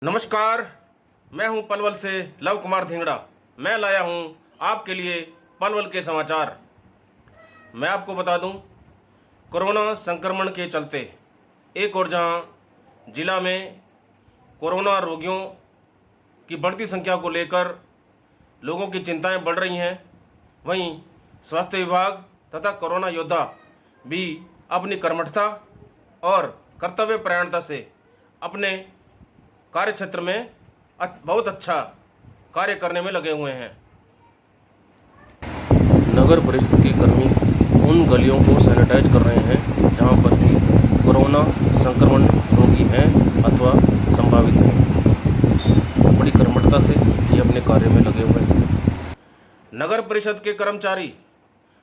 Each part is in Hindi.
नमस्कार, मैं हूं पलवल से लव कुमार धिंगड़ा। मैं लाया हूं आपके लिए पलवल के समाचार। मैं आपको बता दूं, कोरोना संक्रमण के चलते एक और जहां जिला में कोरोना रोगियों की बढ़ती संख्या को लेकर लोगों की चिंताएं बढ़ रही हैं, वहीं स्वास्थ्य विभाग तथा कोरोना योद्धा भी अपनी कर्मठता और कर्तव्य परायणता से अपने कार्य क्षेत्र में बहुत अच्छा कार्य करने में लगे हुए हैं। नगर परिषद के कर्मी उन गलियों को सैनिटाइज कर रहे हैं जहां पर भी कोरोना संक्रमण रोगी हैं अथवा संभावित हैं। बड़ी कर्मठता से ये अपने कार्य में लगे हुए हैं। नगर परिषद के कर्मचारी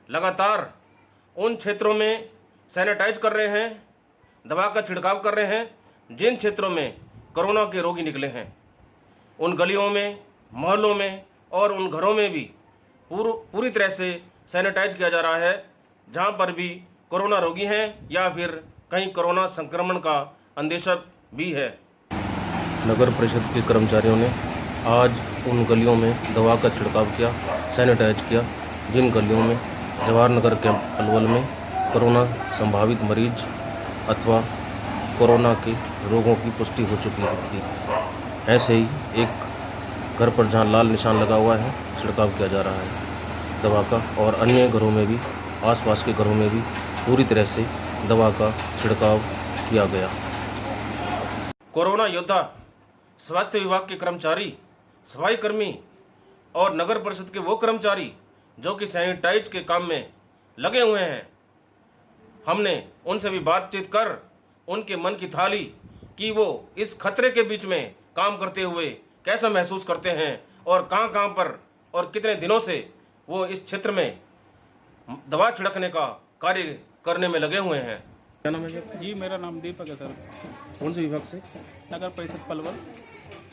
लगातार उन क्षेत्रों में सैनिटाइज कर रहे हैं, दवा का छिड़काव कर रहे हैं जिन क्षेत्रों में कोरोना के रोगी निकले हैं। उन गलियों में, मोहल्लों में और उन घरों में भी पूरी तरह से सैनिटाइज किया जा रहा है जहां पर भी कोरोना रोगी हैं या फिर कहीं कोरोना संक्रमण का अंदेशा भी है। नगर परिषद के कर्मचारियों ने आज उन गलियों में दवा का छिड़काव किया, सैनिटाइज किया जिन गलियों में जवाहर नगर कैंप पलवल में कोरोना संभावित मरीज अथवा कोरोना के रोगों की पुष्टि हो चुकी थी। ऐसे ही एक घर पर जहां लाल निशान लगा हुआ है, छिड़काव किया जा रहा है दवा का, और अन्य घरों में भी, आसपास के घरों में भी पूरी तरह से दवा का छिड़काव किया गया। कोरोना योद्धा, स्वास्थ्य विभाग के कर्मचारी, सफाई कर्मी और नगर परिषद के वो कर्मचारी जो कि सैनिटाइज के काम में लगे हुए हैं, हमने उनसे भी बातचीत कर उनके मन की थाली कि वो इस खतरे के बीच में काम करते हुए कैसा महसूस करते हैं और कहां पर और कितने दिनों से वो इस क्षेत्र में दवा छिड़कने का कार्य करने में लगे हुए हैं। क्या नाम है जी? मेरा नाम दीपक है सर। कौन से विभाग से? नगर परिषद पलवल,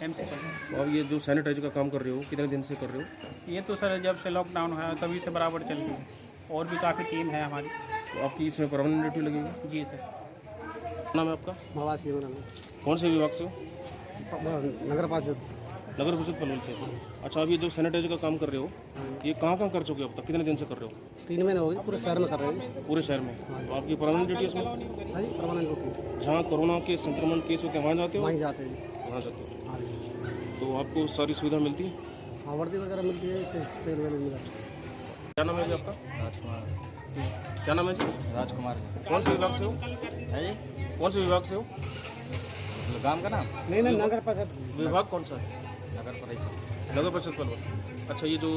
MC पलवल। तो अब ये जो सैनिटाइज का काम कर रहे हो, कितने दिन से कर रहे हो? ये तो सर जब से लॉकडाउन हुआ है तभी से बराबर चल रही है, और भी काफ़ी टीम है हमारी। तो आपकी इसमें परमानेंट ड्यूटी लगेगी? जी सर। नाम है आपका? मवासी है। कौन से विभाग से हो? नगर परिषद पलवल से। अच्छा, अब ये जो सैनिटाइज का काम कर रहे हो, ये कहाँ कर चुके हो अब तक? कितने दिन से कर रहे हो? 3 महीने हो गए, पूरे शहर में कर रहे हैं। पूरे शहर में? तो आपकी परमानेंट ड्यूटी इसमें? हाँ जी, परमानेंट ड्यूटी। जहाँ कोरोना के संक्रमण केस होते हैं वहाँ जाते हो? वहीं जाते हैं। वहाँ जाते हो। हाँ जी। तो आपको सारी सुविधा मिलती है? हाँ, वर्दी वगैरह मिलती है, तेल वेल मिलता है। क्या नाम है जी आपका? राजकुमार। क्या नाम है जी? राजकुमार कौन से विभाग से हो? है जी? कौन से विभाग से हो? गांव का नाम? नहीं, नगर परिषद। विभाग कौन सा है? नगर परिषद। नगर परिषद पलवल। अच्छा, ये जो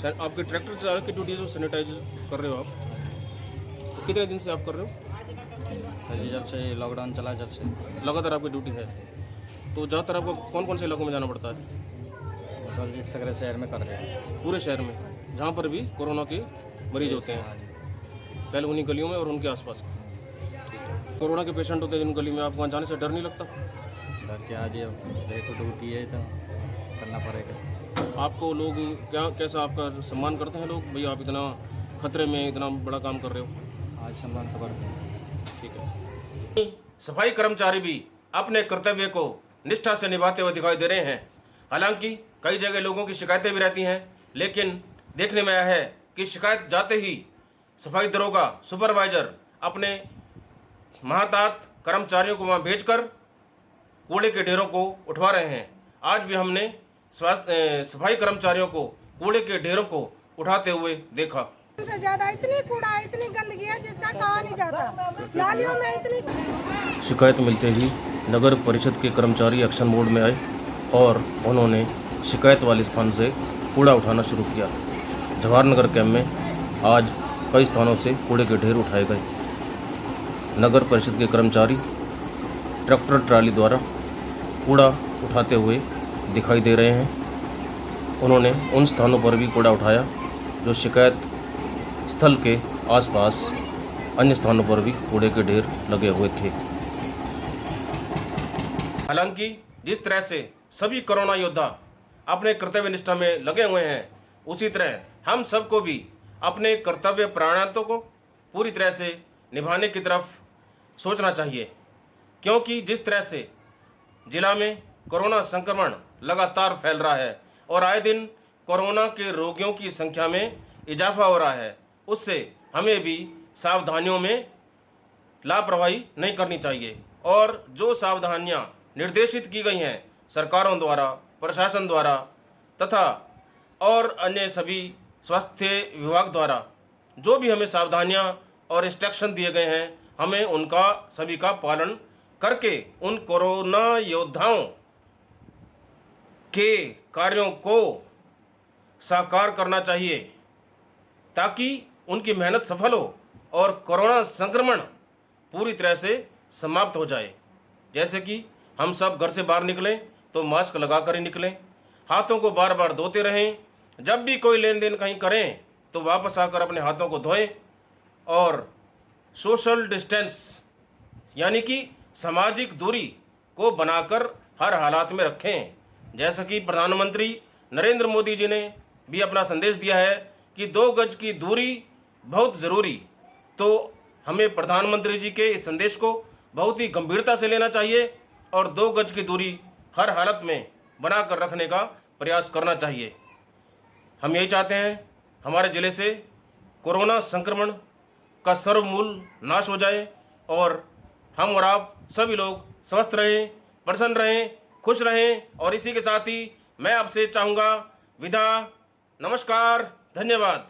आपके ट्रैक्टर चालक की ड्यूटी जो सैनिटाइज कर रहे हो आप, तो कितने दिन से आप कर रहे हो? सर जी, जब से लॉकडाउन चला जब से लगातार आपकी ड्यूटी है। तो ज़्यादातर आपको कौन से इलाकों में जाना पड़ता है? सर जी सगरे शहर में कर रहे हैं। पूरे शहर में जहाँ पर भी कोरोना के मरीज होते हैं, हाँ जी। पहले उन्हीं गलियों में और उनके आसपास। कोरोना के पेशेंट होते हैं जिन गली में, आपको वहाँ जाने से डर नहीं लगता? डर क्या जी, अब देखो ड्यूटी है तो करना पड़ेगा। आपको लोग कैसा आपका सम्मान करते हैं लोग, भैया आप इतना खतरे में इतना बड़ा काम कर रहे हो? आज सम्मान तो करते हैं। ठीक है। सफाई कर्मचारी भी अपने कर्तव्य को निष्ठा से निभाते हुए दिखाई दे रहे हैं। हालांकि कई जगह लोगों की शिकायतें भी रहती हैं, लेकिन देखने में आया है कि शिकायत जाते ही सफाई दरोगा, सुपरवाइजर अपने महातात कर्मचारियों को वहां भेजकर कूड़े के ढेरों को उठवा रहे हैं। आज भी हमने सफाई कर्मचारियों को कूड़े के ढेरों को उठाते हुए देखा। से ज्यादा इतनी कूड़ा है, इतनी गंदगी है जिसका कहा नहीं जाता। नालियों में इतनी शिकायत मिलते ही नगर परिषद के कर्मचारी एक्शन मोड में आए और उन्होंने शिकायत वाले स्थान से कूड़ा उठाना शुरू किया। जवाहर नगर कैंप में आज कई स्थानों से कूड़े के ढेर उठाए गए। नगर परिषद के कर्मचारी ट्रैक्टर ट्राली द्वारा कूड़ा उठाते हुए दिखाई दे रहे हैं। उन्होंने उन स्थानों पर भी कूड़ा उठाया जो शिकायत स्थल के आसपास अन्य स्थानों पर भी कूड़े के ढेर लगे हुए थे। हालांकि जिस तरह से सभी कोरोना योद्धा अपने कर्तव्य निष्ठा में लगे हुए हैं, उसी तरह हम सबको भी अपने कर्तव्य प्राणांतों को पूरी तरह से निभाने की तरफ सोचना चाहिए, क्योंकि जिस तरह से जिला में कोरोना संक्रमण लगातार फैल रहा है और आए दिन कोरोना के रोगियों की संख्या में इजाफा हो रहा है। उससे हमें भी सावधानियों में लापरवाही नहीं करनी चाहिए और जो सावधानियां निर्देशित की गई हैं सरकारों द्वारा, प्रशासन द्वारा तथा और अन्य सभी स्वास्थ्य विभाग द्वारा, जो भी हमें सावधानियां और इंस्ट्रक्शन दिए गए हैं, हमें उनका सभी का पालन करके उन कोरोना योद्धाओं के कार्यों को साकार करना चाहिए ताकि उनकी मेहनत सफल हो और कोरोना संक्रमण पूरी तरह से समाप्त हो जाए। जैसे कि हम सब घर से बाहर निकलें तो मास्क लगाकर ही निकलें, हाथों को बार बार धोते रहें, जब भी कोई लेन देन कहीं करें तो वापस आकर अपने हाथों को धोएं और सोशल डिस्टेंस यानी कि सामाजिक दूरी को बनाकर हर हालात में रखें। जैसा कि प्रधानमंत्री नरेंद्र मोदी जी ने भी अपना संदेश दिया है कि 2 गज की दूरी बहुत ज़रूरी, तो हमें प्रधानमंत्री जी के इस संदेश को बहुत ही गंभीरता से लेना चाहिए और 2 गज की दूरी हर हालत में बनाकर रखने का प्रयास करना चाहिए। हम यही चाहते हैं हमारे ज़िले से कोरोना संक्रमण का सर्वमूल नाश हो जाए और हम और आप सभी लोग स्वस्थ रहें, प्रसन्न रहें, खुश रहें। और इसी के साथ ही मैं आपसे चाहूँगा विदा। नमस्कार, धन्यवाद।